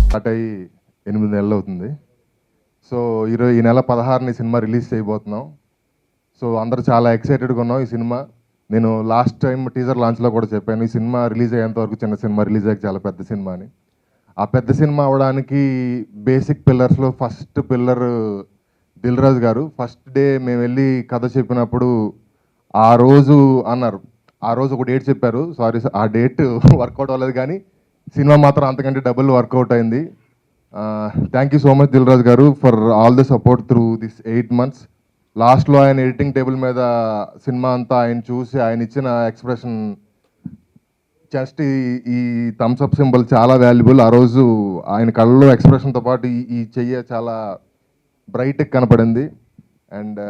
Start అయ్యి 8 నెలలు అవుతుంది. సో ఈ నెల 16ని సినిమా రిలీజ్ చేయబోతున్నాం. సో అందరూ చాలా ఎక్సైటెడ్గా ఉన్నాం. ఈ సినిమా నేను లాస్ట్ టైం టీజర్ లాంచ్లో కూడా చెప్పాను, ఈ సినిమా రిలీజ్ అయ్యేంత వరకు చిన్న సినిమా, రిలీజ్ అయ్యాక చాలా పెద్ద సినిమా అని. ఆ పెద్ద సినిమా అవడానికి basic పిల్లర్స్లో first pillar Dil Raju గారు. ఫస్ట్ డే మేము వెళ్ళి కథ చెప్పినప్పుడు ఆ రోజు అన్నారు, ఆ రోజు ఒక డేట్ చెప్పారు, సారీ ఆ డేట్ వర్కౌట్ అవ్వలేదు, కానీ సినిమా మాత్రం అంతకంటే డబుల్ వర్కౌట్ అయింది. Thank you so much Dil Raju garu for all the support through this 8 months. లాస్ట్లో ఆయన ఎడిటింగ్ టేబుల్ మీద సినిమా అంతా ఆయన చూసి ఆయన ఇచ్చిన ఎక్స్ప్రెషన్, జస్ట్ ఈ థమ్స్ అప్ సింబల్ చాలా వాల్యుబుల్. ఆ రోజు ఆయన కళ్ళలో ఎక్స్ప్రెషన్తో పాటు ఈ చెయ్య చాలా బ్రైట్గా కనపడింది. అండ్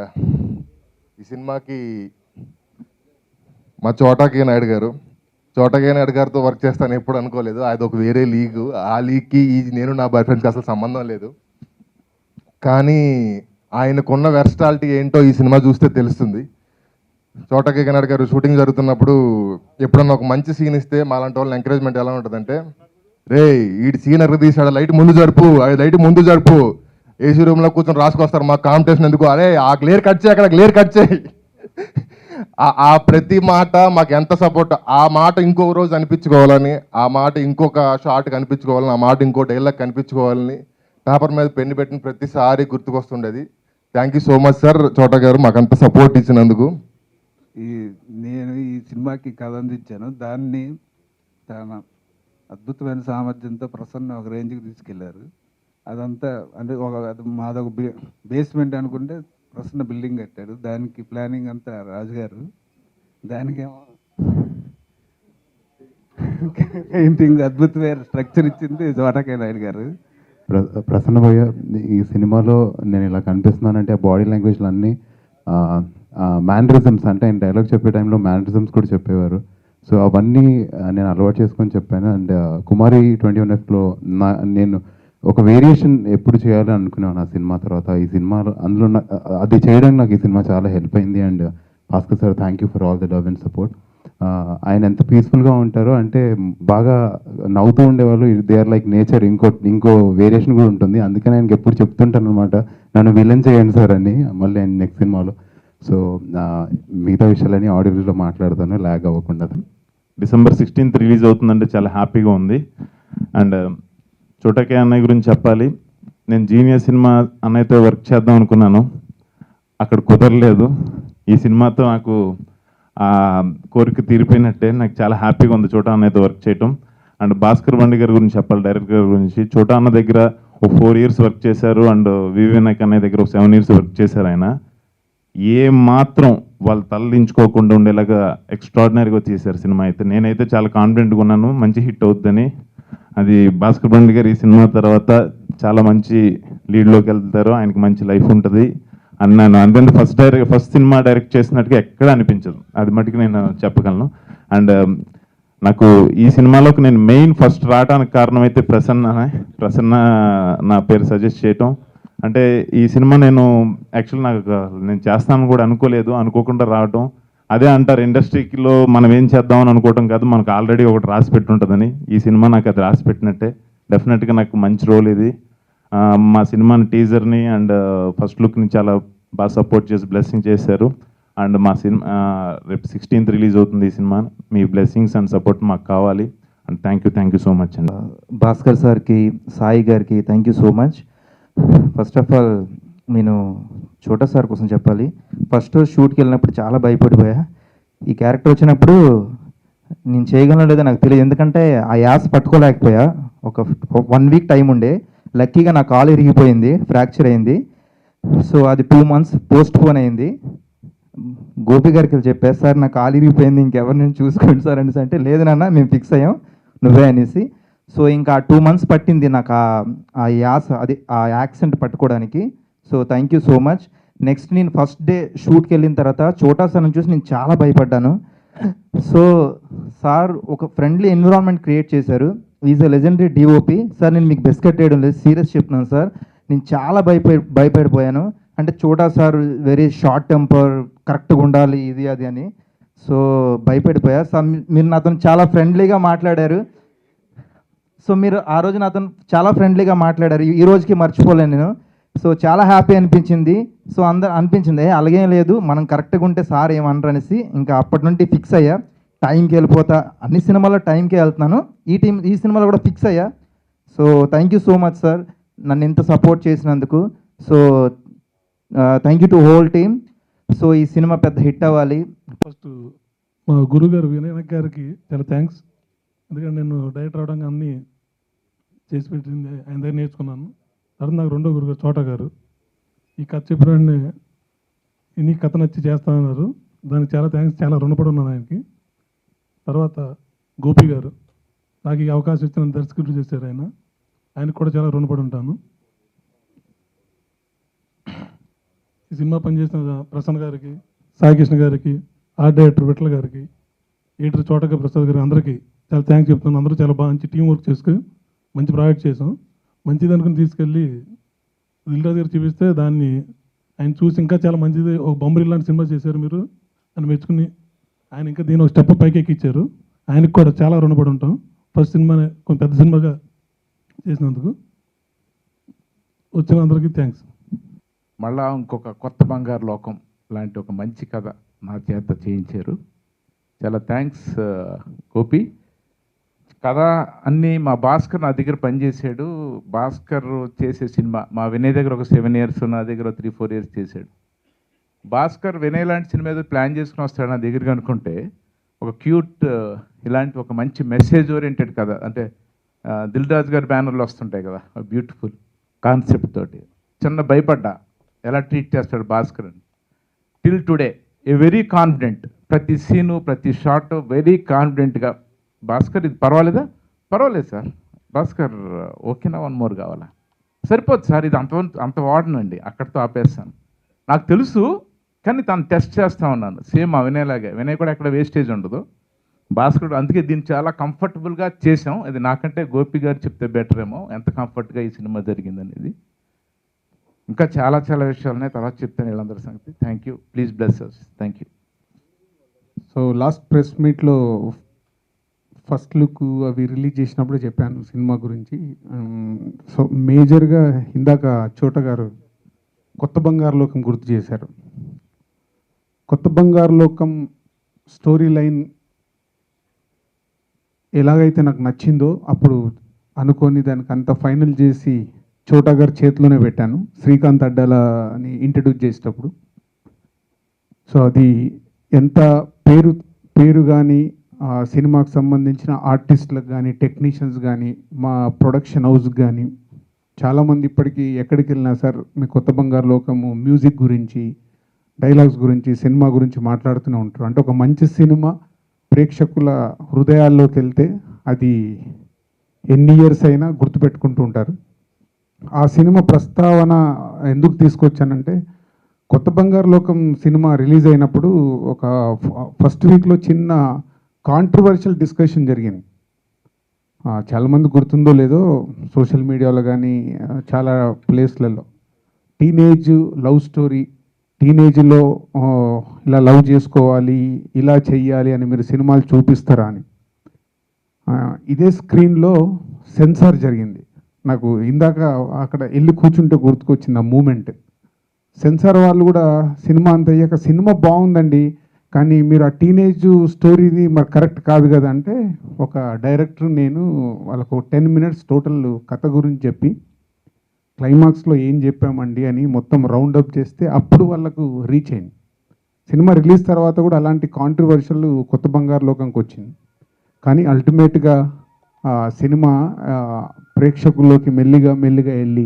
ఈ సినిమాకి మా చోటాకే నాయుడు గారితో వర్క్ చేస్తాను ఎప్పుడు అనుకోలేదు. అది ఒక వేరే లీగు. ఆ లీగ్కి నేను నా బాయ్ ఫ్రెండ్కి అసలు సంబంధం లేదు. కానీ ఆయనకున్న వెర్స్టాలిటీ ఏంటో ఈ సినిమా చూస్తే తెలుస్తుంది. చోటాకే నాయుడు గారు షూటింగ్ జరుగుతున్నప్పుడు ఎప్పుడన్నా ఒక మంచి సీన్ ఇస్తే మాలాంటి వాళ్ళని ఎంకరేజ్మెంట్ ఎలా ఉంటుందంటే, రే ఈ సీన్ ఎర్ర తీసాడు, లైట్ ముందు జరుపు, ఏసీ రూమ్లో కూర్చొని రాసుకొస్తారు, మా కాంపిటీషన్ ఎందుకు, అరే ఆ గ్లేర్ కట్ చేయి, అక్కడ గ్లేర్ కట్ చేయి. ఆ ప్రతి మాట మాకు ఎంత సపోర్ట్. ఆ మాట ఇంకో రోజు అనిపించుకోవాలని, ఆ మాట ఇంకొక షార్ట్ కనిపించుకోవాలని, ఆ మాట ఇంకో డైలాగ్ కనిపించుకోవాలని పేపర్ మీద పెన్ను పెట్టిన ప్రతిసారి గుర్తుకొస్తుండేది. Thank you so much sir Chota garu, మాకంత సపోర్ట్ ఇచ్చినందుకు. నేను ఈ సినిమాకి కథ అందించాను. దాన్ని చాలా అద్భుతమైన సామర్థ్యంతో ప్రసన్న ఒక రేంజ్కి తీసుకెళ్లారు. అదంతా అంటే మాదొక బేస్మెంట్ అనుకుంటే ప్రసన్న బిల్డింగ్ కట్టాడు. దానికి ప్లానింగ్ అంతా రాజుగారు, దానికేమో పెయింటింగ్ అద్భుతమైన స్ట్రక్చర్ ఇచ్చింది చోటకే నాయుడు గారు. ప్రసన్న భయ్య, ఈ సినిమాలో నేను ఇలా కనిపిస్తున్నానంటే ఆ బాడీ లాంగ్వేజ్లు అన్నీ మ్యానరిజమ్స్, అంటే ఆయన డైలాగ్ చెప్పే టైంలో మ్యానరిజమ్స్ కూడా చెప్పేవారు. సో అవన్నీ నేను అలవాటు చేసుకొని చెప్పాను. అండ్ కుమారి 21Fలో నేను ఒక వేరియేషన్ ఎప్పుడు చేయాలని అనుకున్నాను ఆ సినిమా తర్వాత. ఈ సినిమాలో అందులో అది చేయడానికి నాకు ఈ సినిమా చాలా హెల్ప్ అయింది. And Bhaskar sir, thank you for all the love and support. ఆయన ఎంత పీస్ఫుల్గా ఉంటారో, అంటే బాగా నవ్వుతూ ఉండేవాళ్ళు. They are like nature. ఇంకో వేరియేషన్ కూడా ఉంటుంది. అందుకని ఆయనకి ఎప్పుడు చెప్తుంటాను అనమాట, నన్ను విలన్ చేయండి సార్ అని, మళ్ళీ ఆయన నెక్స్ట్ సినిమాలో. సో మిగతా విషయాలని ఆడియోలో మాట్లాడతాను ల్యాగ్ అవ్వకుండా. December 16th రిలీజ్ అవుతుందంటే చాలా హ్యాపీగా ఉంది. అండ్ చోటకే అన్నయ్య గురించి చెప్పాలి. నేను జీనియస్ సినిమా అన్నయ్యతో వర్క్ చేద్దాం అనుకున్నాను, అక్కడ కుదరలేదు. ఈ సినిమాతో నాకు కోరిక తీరిపోయినట్టే. నాకు చాలా హ్యాపీగా ఉంది చోటా అన్నయ్యతో వర్క్ చేయటం. అండ్ భాస్కర్ బండి గారి గురించి చెప్పాలి, డైరెక్టర్ గారి గురించి. చోటా అన్న దగ్గర ఒక 4 years వర్క్ చేశారు. అండ్ వివేక్ అన్నయ్య దగ్గర ఒక 7 years వర్క్ చేశారు. ఆయన ఏ మాత్రం వాళ్ళు తలదించుకోకుండా ఉండేలాగా ఎక్స్ట్రాడినరీగా చేశారు సినిమా అయితే. నేనైతే చాలా కాన్ఫిడెంట్గా ఉన్నాను మంచి హిట్ అవుద్దని. అది భాస్కర్ బండి గారు ఈ సినిమా తర్వాత చాలా మంచి లీడ్లోకి వెళ్తారు, ఆయనకి మంచి లైఫ్ ఉంటుంది అన్నాను. అందుకని ఫస్ట్ సినిమా డైరెక్ట్ చేసినట్టుగా ఎక్కడ అనిపించదు, అది మటుకు నేను చెప్పగలను. అండ్ నాకు ఈ సినిమాలోకి నేను మెయిన్ ఫస్ట్ రావడానికి కారణం అయితే ప్రసన్న నా పేరు సజెస్ట్ చేయటం. అంటే ఈ సినిమా నేను నేను చేస్తానని కూడా అనుకోలేదు, అనుకోకుండా రావటం. అదే అంటారు ఇండస్ట్రీలో మనం ఏం చేద్దామని అనుకోవటం కాదు, మనకు ఆల్రెడీ ఒకటి రాసి పెట్టి ఉంటుందని. ఈ సినిమా నాకు అది రాసి పెట్టినట్టే. డెఫినెట్గా నాకు మంచి రోల్ ఇది. మా సినిమాని టీజర్ని అండ్ ఫస్ట్ లుక్ని చాలా బాగా సపోర్ట్ చేసి బ్లెస్సింగ్ చేశారు. అండ్ మా సినిమా రేపు 16th రిలీజ్ అవుతుంది ఈ cinema. Me blessings and support మాకు కావాలి. And thank you so much అండి. భాస్కర్ సార్కి, సాయి గారికి thank you so much. First of all నేను చోటా సార్ కోసం చెప్పాలి. ఫస్ట్ షూట్కి వెళ్ళినప్పుడు చాలా భయపడిపోయా. ఈ క్యారెక్టర్ వచ్చినప్పుడు నేను చేయగలను లేదో నాకు తెలియదు, ఎందుకంటే ఆ యాస్ పట్టుకోలేకపోయా. ఒక 1 week టైం ఉండే, లక్కీగా నా కాలు ఇరిగిపోయింది, ఫ్రాక్చర్ అయింది. సో అది 2 months పోస్ట్ పోన్ అయింది. గోపి గారికి చెప్పా, సార్ నా కాలు ఇరిగిపోయింది, ఇంకెవరు నేను చూసుకోండి సార్ అనేసి అంటే, లేదు నాన్న మేము ఫిక్స్ అయ్యాం నువ్వే అనేసి. సో ఇంకా 2 months పట్టింది నాకు ఆ యాస, అది ఆ యాక్సెంట్ పట్టుకోవడానికి. So thank you so much. Next నేను ఫస్ట్ డే షూట్కి వెళ్ళిన తర్వాత చోటా సార్ని చూసి నేను చాలా భయపడ్డాను. సో సార్ ఒక ఫ్రెండ్లీ ఎన్విరాన్మెంట్ క్రియేట్ చేశారు. Is a legendary DOP sir. నేను మీకు బెస్కెట్ వేయడం లేదు, సీరియస్ చెప్తున్నాను సార్. నేను చాలా భయపడిపోయాను. అంటే చోటా సార్ వెరీ షార్ట్ టెంపర్, కరెక్ట్గా ఉండాలి ఇది అది అని. సో భయపడిపోయా సార్. మీరు నాతో చాలా ఫ్రెండ్లీగా మాట్లాడారు. సో మీరు ఆ రోజు నాతో చాలా ఫ్రెండ్లీగా మాట్లాడారు, ఈ రోజుకి మర్చిపోలేను నేను. సో చాలా హ్యాపీ అనిపించింది. సో అందరు అనిపించింది అలాగేం లేదు, మనం కరెక్ట్గా ఉంటే సార్ ఏమనరు అనేసి ఇంకా అప్పటి నుండి ఫిక్స్ అయ్యా, టైంకి వెళ్ళిపోతా, అన్ని సినిమాల్లో టైంకే వెళ్తున్నాను, ఈ సినిమాలో కూడా ఫిక్స్ అయ్యా. So thank you so much sir, నన్ను ఇంత సపోర్ట్ చేసినందుకు. So thank you to whole team. So ఈ సినిమా పెద్ద హిట్ అవ్వాలి. ఫస్ట్ మా గురుగారు వినాయక్ గారికి చాలా థ్యాంక్స్. ఎందుకంటే నేను డైరెక్టర్ అవడానికి అన్నీ చేసి పెట్టింది ఆయన దగ్గర నేర్చుకున్నాను. తర్వాత నాకు రెండో గురుగారు చోటా గారు ఈ కథ చెప్పిన నీ కథ నచ్చి చేస్తానన్నారు, దానికి చాలా థ్యాంక్స్, చాలా రుణపడి ఉన్నాను ఆయనకి. తర్వాత గోపి గారు నాకు ఈ అవకాశం ఇచ్చిన దర్శకుడు చేశారు, ఆయనకు కూడా చాలా రుణపడి ఉంటాను. ఈ సినిమా పనిచేసిన ప్రసన్న గారికి, సాయికృష్ణ గారికి, ఆర్ట్ డైరెక్టర్ విఠల్ గారికి, ఎడిటర్ చోటగా ప్రసాద్ గారికి అందరికీ చాలా థ్యాంక్స్ చెప్తున్నాను. అందరూ చాలా బాగా మంచి టీం వర్క్ చేసుకుని మంచి ప్రాజెక్ట్ చేసాం. మంచిది అనుకుని తీసుకెళ్ళి దిల్రాజు గారు చూపిస్తే దాన్ని ఆయన చూసి ఇంకా చాలా మంచిది, ఒక బొమ్మరి లాంటి సినిమా చేశారు మీరు అని మెచ్చుకుని ఆయన ఇంకా దీని ఒక స్టెప్ పైకి ఎక్కిచ్చారు. ఆయనకు కూడా చాలా రుణపడి ఉంటాం. ఫస్ట్ సినిమానే కొంచెం పెద్ద సినిమాగా చేసినందుకు. వచ్చిన అందరికీ థ్యాంక్స్. మళ్ళా ఇంకొక కొత్త బంగారు లోకం లాంటి ఒక మంచి కథ నా చేత చేయించారు. చాలా థ్యాంక్స్ గోపి. కథ అన్నీ మా భాస్కర్ నా దగ్గర పనిచేశాడు. భాస్కర్ చేసే సినిమా మా వినయ్ దగ్గర ఒక 7 years, నా దగ్గర 3-4 years చేశాడు. భాస్కర్ వినయ్ లాంటి సినిమా ఏదో ప్లాన్ చేసుకుని వస్తాడు నా దగ్గరికి అనుకుంటే, ఒక క్యూట్ ఇలాంటి ఒక మంచి మెసేజ్ ఓరియంటెడ్ కథ, అంటే దిల్ రాజు గారి బ్యానర్లో వస్తుంటాయి కదా, బ్యూటిఫుల్ కాన్సెప్ట్ తోటి చిన్న భయపడ్డా ఎలా ట్రీట్ చేస్తాడు భాస్కర్ అని. Till today a very confident, ప్రతి సీను ప్రతి షాట్ వెరీ కాన్ఫిడెంట్గా, భాస్కర్ ఇది పర్వాలేదా, పర్వాలేదు సార్, భాస్కర్ ఓకేనా, 1 more కావాలా, సరిపోదు సార్, ఇది అంత వాడనండి, అక్కడితో ఆపేస్తాను, నాకు తెలుసు కానీ తను టెస్ట్ చేస్తా ఉన్నాను. సేమ్ ఆ వినయలాగే, వినయ్ కూడా ఎక్కడ వేస్టేజ్ ఉండదు, భాస్కర్. అందుకే దీన్ని చాలా కంఫర్టబుల్గా చేసాం. ఇది నాకంటే గోపి గారు చెప్తే బెటర్ ఏమో, ఎంత కంఫర్ట్గా ఈ సినిమా జరిగింది అనేది. ఇంకా చాలా చాలా విషయాలనే తర్వాత చెప్తాను వీళ్ళందరి సంగతి. Thank you, please bless us. Thank you. So last press మీట్లో ఫస్ట్ లుక్ అవి రిలీజ్ చేసినప్పుడు చెప్పాను సినిమా గురించి. సో మేజర్గా ఇందాక చోట గారు కొత్త బంగారు లోకం గుర్తు చేశారు. కొత్త బంగారు లోకం స్టోరీ లైన్ ఎలాగైతే నాకు నచ్చిందో అప్పుడు అనుకొని దానికి అంత ఫైనల్ చేసి చోటా గారి చేతిలోనే పెట్టాను శ్రీకాంత్ అడ్డాల అని ఇంట్రడ్యూస్ చేసేటప్పుడు. సో అది ఎంత పేరు కానీ సినిమాకి సంబంధించిన ఆర్టిస్టులకు కానీ టెక్నీషియన్స్ కానీ మా ప్రొడక్షన్ హౌస్కి కానీ చాలామంది ఇప్పటికీ ఎక్కడికి వెళ్ళినా సార్ మీ కొత్త బంగారు లోకము మ్యూజిక్ గురించి, డైలాగ్స్ గురించి, సినిమా గురించి మాట్లాడుతూనే ఉంటారు. అంటే ఒక మంచి సినిమా ప్రేక్షకుల హృదయాల్లోకి వెళ్తే అది ఎన్ని ఇయర్స్ అయినా గుర్తుపెట్టుకుంటూ ఉంటారు. ఆ సినిమా ప్రస్తావన ఎందుకు తీసుకొచ్చానంటే, కొత్త బంగారు లోకం సినిమా రిలీజ్ అయినప్పుడు ఒక ఫస్ట్ వీక్లో చిన్న కాంట్రవర్షియల్ డిస్కషన్ జరిగింది. చాలామంది గుర్తుందో లేదో సోషల్ మీడియాలో కానీ చాలా ప్లేస్లలో, టీనేజ్ లవ్ స్టోరీ, టీనేజ్లో ఇలా లవ్ చేసుకోవాలి, ఇలా చెయ్యాలి అని మీరు సినిమాలు చూపిస్తారా అని. ఇదే స్క్రీన్లో సెన్సార్ జరిగింది. నాకు ఇందాక అక్కడ వెళ్ళి కూర్చుంటే గుర్తుకొచ్చింది ఆ మూమెంట్. సెన్సార్ వాళ్ళు కూడా సినిమా అంత అయ్యాక సినిమా బాగుందండి కానీ మీరు ఆ టీనేజ్ స్టోరీది మరి కరెక్ట్ కాదు కదా అంటే, ఒక డైరెక్టర్ నేను వాళ్ళకు 10 minutes టోటల్ కథ గురించి చెప్పి క్లైమాక్స్లో ఏం చెప్పామండి అని మొత్తం రౌండప్ చేస్తే అప్పుడు వాళ్ళకు రీచ్ అయింది. సినిమా రిలీజ్ తర్వాత కూడా అలాంటి కాంట్రవర్షియల్ కొత్త బంగారు లోకంకి వచ్చింది. కానీ అల్టిమేట్గా సినిమా ప్రేక్షకుల్లోకి మెల్లిగా వెళ్ళి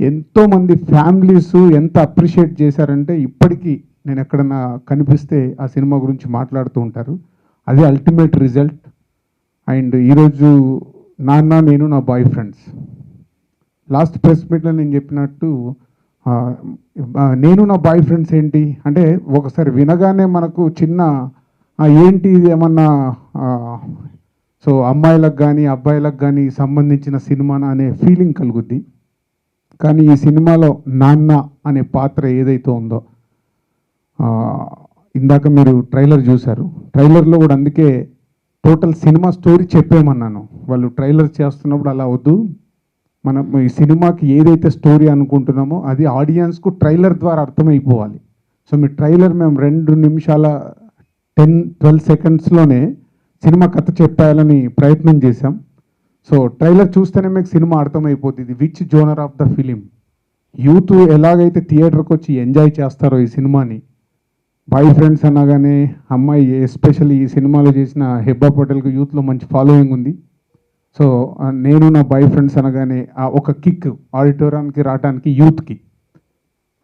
ఎంతోమంది ఫ్యామిలీస్ ఎంత అప్రిషియేట్ చేశారంటే ఇప్పటికీ నేను ఎక్కడన్నా కనిపిస్తే ఆ సినిమా గురించి మాట్లాడుతూ ఉంటారు. అదే అల్టిమేట్ రిజల్ట్. అండ్ ఈరోజు నాన్న నేను నా బాయ్ ఫ్రెండ్స్ లాస్ట్ ప్రెస్ మీట్లో నేను చెప్పినట్టు నేను నా బాయ్ ఫ్రెండ్స్ ఏంటి అంటే ఒకసారి వినగానే మనకు చిన్న ఏంటి ఇది ఏమన్నా సో అమ్మాయిలకు కానీ అబ్బాయిలకు కానీ సంబంధించిన సినిమా అనే ఫీలింగ్ కలుగుద్ది. కానీ ఈ సినిమాలో నాన్న అనే పాత్ర ఏదైతే ఉందో, ఇందాక మీరు ట్రైలర్ చూశారు, ట్రైలర్లో కూడా అందుకే టోటల్ సినిమా స్టోరీ చెప్పేమన్నాను. వాళ్ళు ట్రైలర్ చేస్తున్నప్పుడు అలా వద్దు, మనం ఈ సినిమాకి ఏదైతే స్టోరీ అనుకుంటున్నామో అది ఆడియన్స్కు ట్రైలర్ ద్వారా అర్థమైపోవాలి. సో మీ ట్రైలర్ మేము 2 నిమిషాల 10-12 సెకండ్స్లోనే సినిమా కథ చెప్పాలని ప్రయత్నం చేశాం. సో ట్రైలర్ చూస్తేనే మీకు సినిమా అర్థమైపోతుంది which genre of the film. Youth ఎలాగైతే థియేటర్కి వచ్చి ఎంజాయ్ చేస్తారో ఈ సినిమాని, బాయ్ ఫ్రెండ్స్ అనగానే అమ్మాయి ఎస్పెషల్లీ ఈ సినిమాలో చేసిన హెబ్బా పటేల్కి యూత్లో మంచి ఫాలోయింగ్ ఉంది. సో నేను నా బాయ్ ఫ్రెండ్స్ అనగానే ఆ ఒక కిక్ ఆడిటోరియానికి రావడానికి యూత్కి.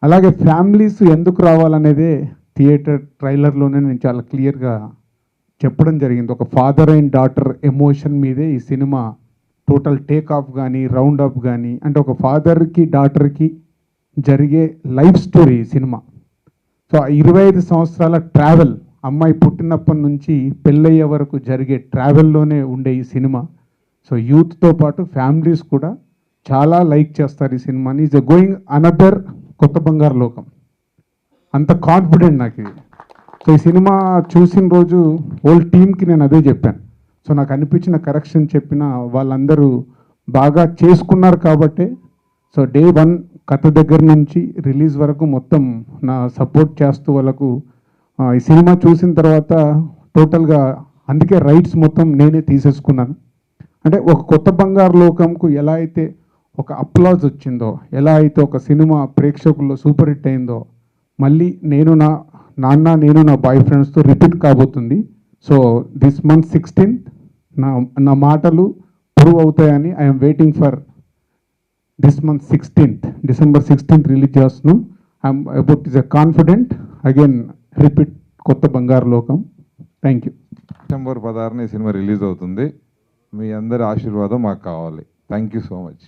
అలాగే ఫ్యామిలీస్ ఎందుకు రావాలనేదే థియేటర్ ట్రైలర్లోనే నేను చాలా క్లియర్గా చెప్పడం జరిగింది. ఒక ఫాదర్ అండ్ డాటర్ ఎమోషన్ మీదే ఈ సినిమా టోటల్ టేక్ ఆఫ్ కానీ రౌండ్ అప్ కానీ, అంటే ఒక ఫాదర్కి డాటర్కి జరిగే లైఫ్ స్టోరీ ఈ సినిమా. సో 25 సంవత్సరాల ట్రావెల్, అమ్మాయి పుట్టినప్పటి నుంచి పెళ్ళయ్యే వరకు జరిగే ట్రావెల్లోనే ఉండే ఈ సినిమా. సో యూత్తో పాటు ఫ్యామిలీస్ కూడా చాలా లైక్ చేస్తారు ఈ సినిమాని. ఈజ్ గోయింగ్ అనదర్ కొత్త బంగారు లోకం, అంత కాన్ఫిడెంట్ నాకు ఇది. సో ఈ సినిమా చూసిన రోజు హోల్ టీమ్కి నేను అదే చెప్పాను. సో నాకు అనిపించిన కరెక్షన్ చెప్పిన వాళ్ళందరూ బాగా చేసుకున్నారు కాబట్టే సో డే 1 కథ దగ్గర నుంచి రిలీజ్ వరకు మొత్తం నా సపోర్ట్ చేస్తూ వాళ్ళకు ఈ సినిమా చూసిన తర్వాత టోటల్గా అందుకే రైట్స్ మొత్తం నేనే తీసేసుకున్నాను. అంటే ఒక కొత్త బంగారు లోకంకు ఎలా అయితే ఒక అప్లాజ్ వచ్చిందో, ఎలా అయితే ఒక సినిమా ప్రేక్షకుల్లో సూపర్ హిట్ అయిందో, మళ్ళీ నేను నా బాయ్ ఫ్రెండ్స్తో రిపీట్ కాబోతుంది. సో దిస్ మంత్ 16th నా మాటలు ప్రూవ్ అవుతాయని I'm waiting for this month 16th, December 16th release చేస్తున్నాం. I'm about is a confident again repeat Kotha Bangaru లోకం. Thank you. December 16న ఈ సినిమా రిలీజ్ అవుతుంది. మీ అందరి ఆశీర్వాదం మాకు కావాలి. Thank you so much.